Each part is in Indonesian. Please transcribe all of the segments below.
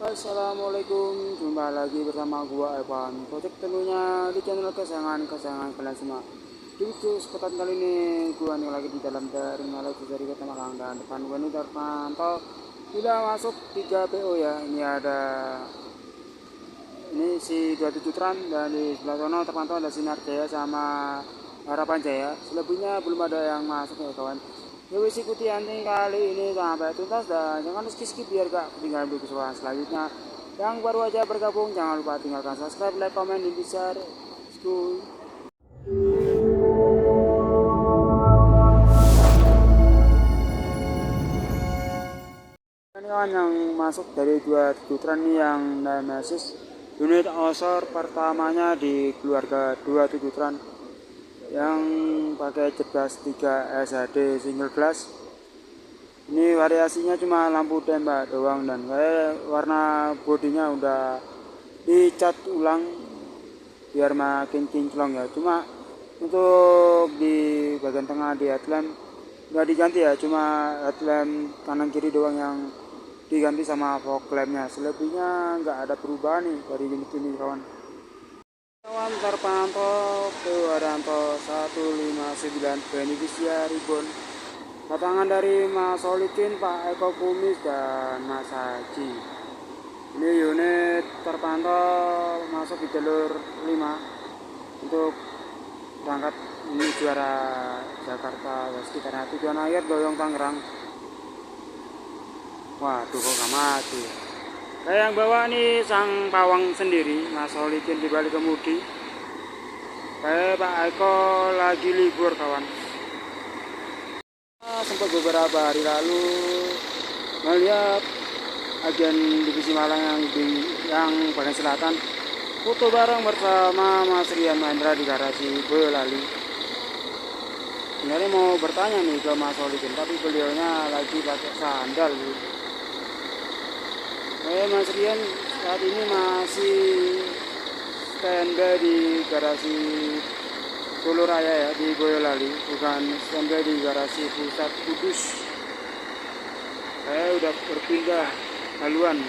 Assalamualaikum, jumpa lagi bersama gua Evan Project, tentunya di channel kesayangan kalian semua. Di video kesempatan kali ini gua nih lagi di dalam terminal dari Kota Malang, dan depan gua ini terpantau sudah masuk 3 PO ya. Ini si 27 Tran, dan di sebelah sana terpantau ada Sinar Jaya sama Harapan Jaya. Selebihnya belum ada yang masuk ya kawan. Ya wis, ikuti hunting kali ini sampai tuntas dan jangan skip biar gak ketinggalan video keseruan selanjutnya. Yang baru aja bergabung jangan lupa tinggalkan subscribe, like, komen, dan share. School. Ini kawan yang masuk dari 2 Tran nih yang Nemesis unit osor pertamanya di keluarga 27 Tran yang pakai jas 3 SHD single glass. Ini variasinya cuma lampu tembak doang, dan kayak warna bodinya udah dicat ulang biar makin kinclong ya. Cuma untuk di bagian tengah di headlamp nggak diganti ya, cuma headlamp kanan kiri doang yang diganti sama fog lampnya. Selebihnya nggak ada perubahan nih dari unit ini kawan. Kawan terpantau Kewaranto 159 Beneficia Ribbon, patangan dari Mas Solikin, Pak Eko Kumis, dan Mas Haji. Ini unit terpantau masuk di jalur 5 untuk berangkat ini juara Jakarta ya, sekitarnya tujuan akhir Doyong Tangerang. Waduh, kok gak mati. Saya yang bawa nih sang pawang sendiri, Mas Solikin di balik kemudi. Kayak Pak Eko lagi libur kawan. Sempat beberapa hari lalu melihat agen divisi Malang yang bagian selatan foto bareng bersama Mas Rian Mahendra di garasi Boyolali. Sebenarnya mau bertanya nih ke Mas Solikin, tapi beliaunya lagi pakai sandal gitu. Mas Rian saat ini masih standby di garasi Solo Raya ya, di Boyolali, bukan standby di garasi pusat Kudus. Saya udah berpindah haluan.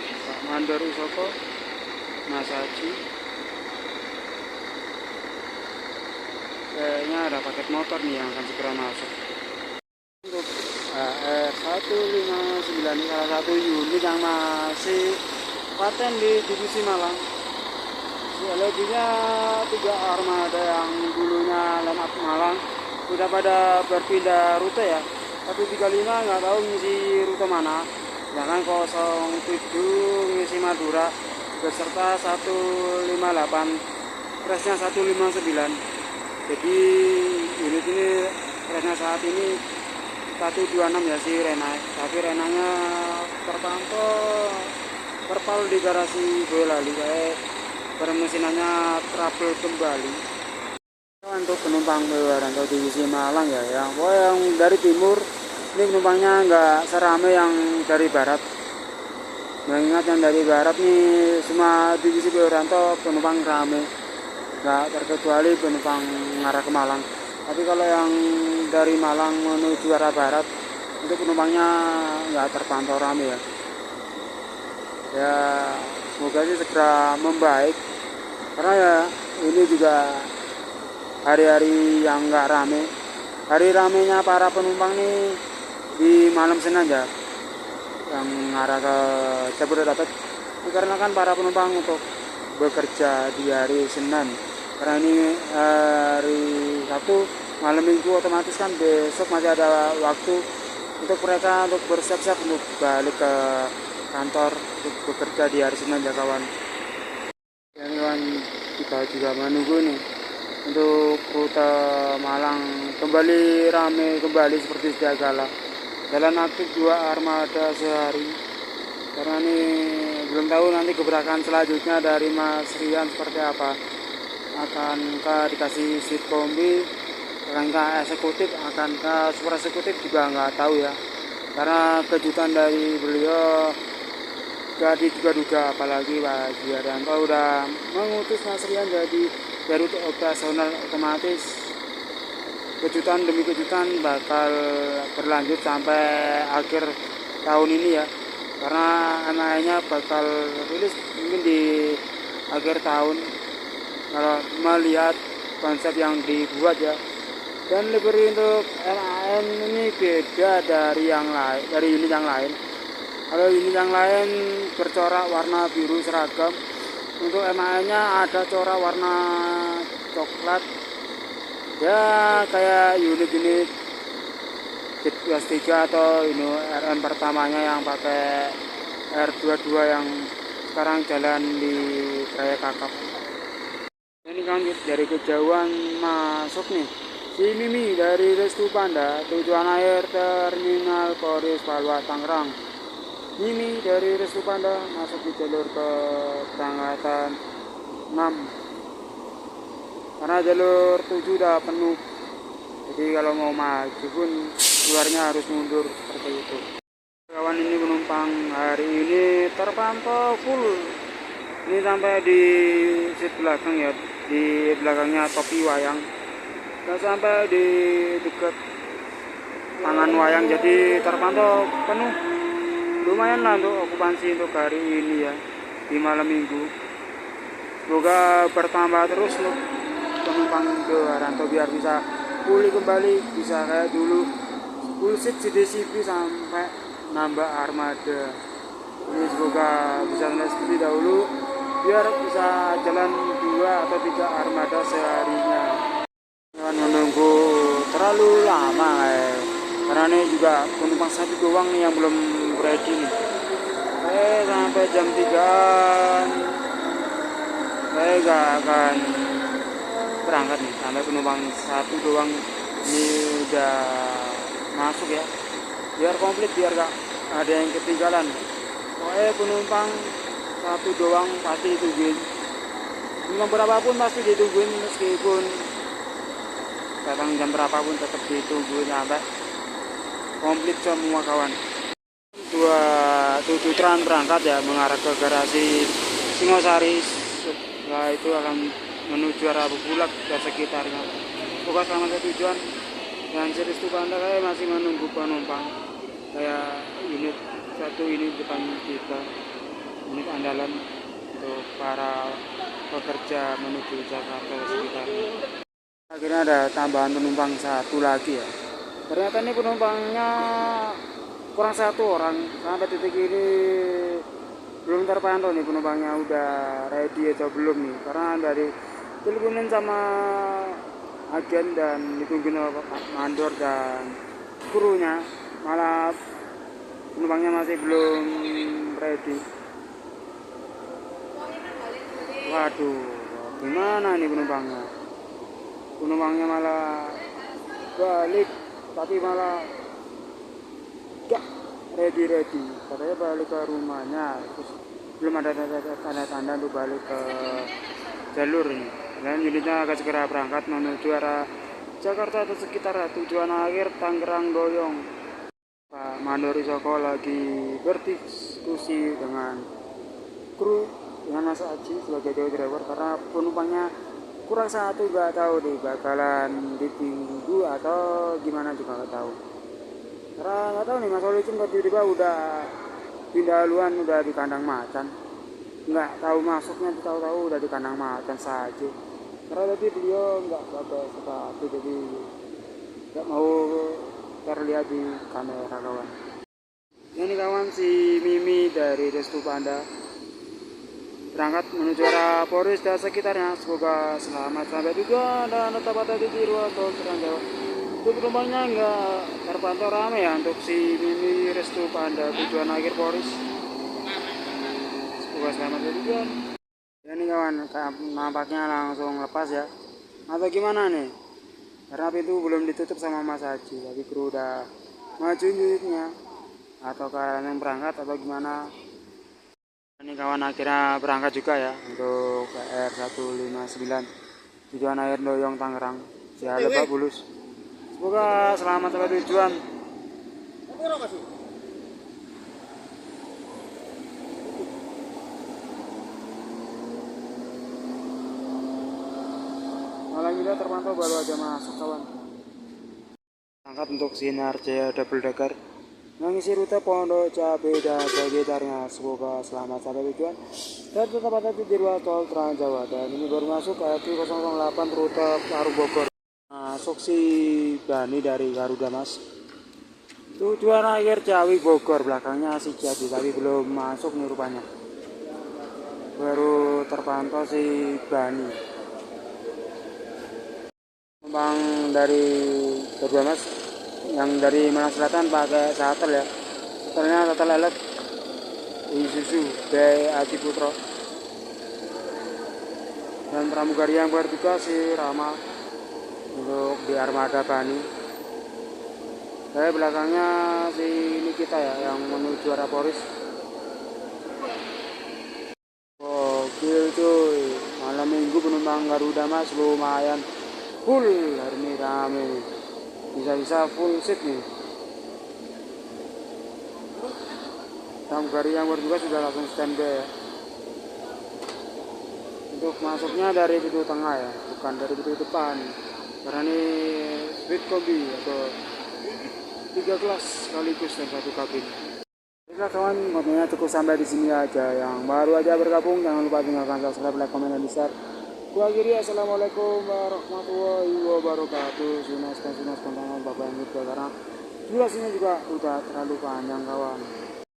Pak Mandor Usoko, Mas Haji, kayaknya ada paket motor nih yang akan segera masuk. Untuk HR159 salah satu unit yang masih paten di divisi Malang. Selebihnya 3 armada yang dulunya line up Malang udah pada berpindah rute ya. 135 nggak tahu ngisi rute mana, sedangkan 07 ngisi Madura beserta 158 presnya 159. Jadi unit ini presnya saat ini 126 ya si Renai, tapi Renanya terpantau terpal di garasi Boyolali, kayak permesinannya trouble kembali. Untuk penumpang Kewaranto divisi Malang ya, yang dari timur ini penumpangnya nggak serame yang dari barat. Mengingat yang dari barat nih semua divisi Kewaranto penumpang rame, nggak terkecuali penumpang mengarah ke Malang. Tapi kalau yang dari Malang menuju arah barat itu penumpangnya nggak terpantau rame ya. Ya semoga sih segera membaik, karena ya ini juga hari-hari yang nggak rame. Hari ramenya para penumpang nih di malam Senin ya, yang arah ke Jabodetabek, dikarenakan para penumpang untuk bekerja di hari Senin. Karena ini hari Sabtu malam Minggu, otomatis kan besok masih ada waktu untuk mereka untuk bersiap-siap untuk balik ke kantor untuk bekerja di hari Senin ya kawan. Yang kawan, kita juga menunggu nih untuk rute Malang kembali rame kembali seperti sedia kala. Jalan aktif 2 armada sehari, karena ini belum tahu nanti gebrakan selanjutnya dari Mas Rian seperti apa. Akankah dikasih seat kombi, akankah eksekutif, akankah super eksekutif juga nggak tahu ya, karena kejutan dari beliau gak diduga-duga. Apalagi Pak Giardanto udah mengutus Mas Rian jadi rute operasional, otomatis kejutan demi kejutan bakal berlanjut sampai akhir tahun ini ya, karena MAE-nya bakal rilis mungkin di akhir tahun kalau melihat konsep yang dibuat ya. Dan livery untuk MAN ini beda dari yang lain, dari unit yang lain. Kalau unit yang lain bercorak warna biru seragam, untuk MAN-nya ada corak warna coklat. Ya kayak unit-unit Jet 3 atau ini RM pertamanya yang pakai R22 yang sekarang jalan di Raya Kakap. Ini kan dari kejauhan masuk nih. Si Mimi dari Restu Panda, tujuan akhir Terminal Poris Palwa Tangerang. Mimi dari Restu Panda masuk di jalur ke keberangkatan 6. Karena jalur 7 udah penuh. Jadi kalau mau maju pun keluarnya harus mundur seperti itu. Kawan, ini penumpang hari ini terpantau full. Ini sampai di seat belakang ya, di belakangnya topi wayang. Dan sampai di dekat tangan wayang, jadi terpantau penuh. Lumayan lah untuk okupansi untuk hari ini ya, di malam minggu. Semoga bertambah terus loh penumpang ke Haranto biar bisa pulih kembali, bisa kayak dulu full seat CDCP sampai nambah armada. Ini semoga bisa seperti dahulu biar bisa jalan 2 atau 3 armada seharinya. Jangan menunggu terlalu lama karena ini juga penumpang satu doang nih yang belum ready nih. Sampai jam 3 saya gak akan berangkat nih, sampai penumpang satu doang ini udah masuk ya, biar komplit, biar gak ada yang ketinggalan. Pokoknya penumpang satu doang pasti ditungguin, penumpang berapapun pasti ditungguin, meskipun datang jam berapapun tetap ditungguin sampai komplit semua kawan. 27 Tran berangkat ya mengarah ke garasi Singosari. Setelah itu akan menuju arah Bulak dan sekitarnya. Semoga selamat tujuan. Dan Restu Panda kayak masih menunggu penumpang. Kayak unit satu ini depan kita, unit andalan untuk para pekerja menuju Jakarta dan sekitarnya. Akhirnya ada tambahan penumpang satu lagi ya. Ternyata ini penumpangnya kurang satu orang. Sampai titik ini belum terpantau nih penumpangnya udah ready atau belum nih. Karena dari teleponin sama agen dan ditungguin oleh mandor dan krunya, malah penumpangnya masih belum ready. Waduh, gimana nih penumpangnya? Penumpangnya malah balik, tapi malah gak ready, katanya balik ke rumahnya, terus belum ada tanda-tanda untuk balik ke jalur ini. Dan unitnya akan segera berangkat menuju arah Jakarta atau sekitar tujuan akhir Tangerang Doyong. Pak Mandor Isoko lagi berdiskusi dengan kru, dengan Mas Aji sebagai driver, karena penumpangnya kurang satu, gak tahu nih bakalan ditunggu atau gimana juga gak tahu. Karena gak tahu nih Mas Olicin kok tiba-tiba udah pindah haluan, udah di kandang macan. Nggak tahu masuknya, tahu-tahu udah di kandang macan saja. Karena tadi beliau nggak pakai sepatu, jadi nggak mau terlihat di kamera kawan. Ini kawan, si Mimi dari Restu Panda berangkat menuju arah Polres dan sekitarnya. Semoga selamat sampai tujuan dan tetap ada di ruas tol Trans Jawa. Untuk penumpangnya nggak terpantau ramai ya untuk si Mimi Restu Panda tujuan akhir Polres. Semoga selamat dari tujuan. Ya ini kawan, nampaknya langsung lepas ya. Atau gimana nih? Karena pintu belum ditutup sama Mas Haji, tapi kru udah maju unitnya. Atau kalian yang berangkat atau gimana? Ini kawan akhirnya berangkat juga ya untuk PR159 tujuan akhir Doyong Tangerang, ya Lebak Bulus. Semoga selamat sampai tujuan. Malam ini terpantau baru aja masuk kawan. Berangkat untuk Sinar Jaya double decker mengisi rute Pondok Cabe dan sekitarnya. Semoga selamat sampai tujuan dan tetap hati di ruas tol Trans Jawa. Dan ini baru masuk ke RT 008 rute Parung Bogor. Masuk si Bani dari Garuda Mas. Tujuan akhir Ciawi Bogor, belakangnya si Jadi, tapi belum masuk nih rupanya. Baru terpantau si Bani. Penumpang dari Garuda Mas yang dari Malang Selatan pakai shuttle ya. Shuttle-nya shuttle elek Isuzu by Adi Putro. Dan pramugari yang baru juga si Rama untuk di armada Bani. Saya belakangnya si Nikita ya yang menuju arah Poris. Gokil cuy, malam minggu penumpang Garuda Mas lumayan full hari ini, rame nih. Bisa-bisa full seat nih. Pramugari yang baru juga sudah langsung standby ya. Untuk masuknya dari pintu tengah ya, bukan dari pintu depan. Karena ini split kombi atau 3 kelas sekaligus dan 1 kabin. Baiklah kawan, kontennya cukup sampai di sini aja. Yang baru aja bergabung jangan lupa tinggalkan subscribe, like, komen, dan share. Gua akhiri, assalamualaikum warahmatullahi wabarakatuh. Sunas kontennya bapak yang juga karena durasinya juga udah terlalu panjang kawan.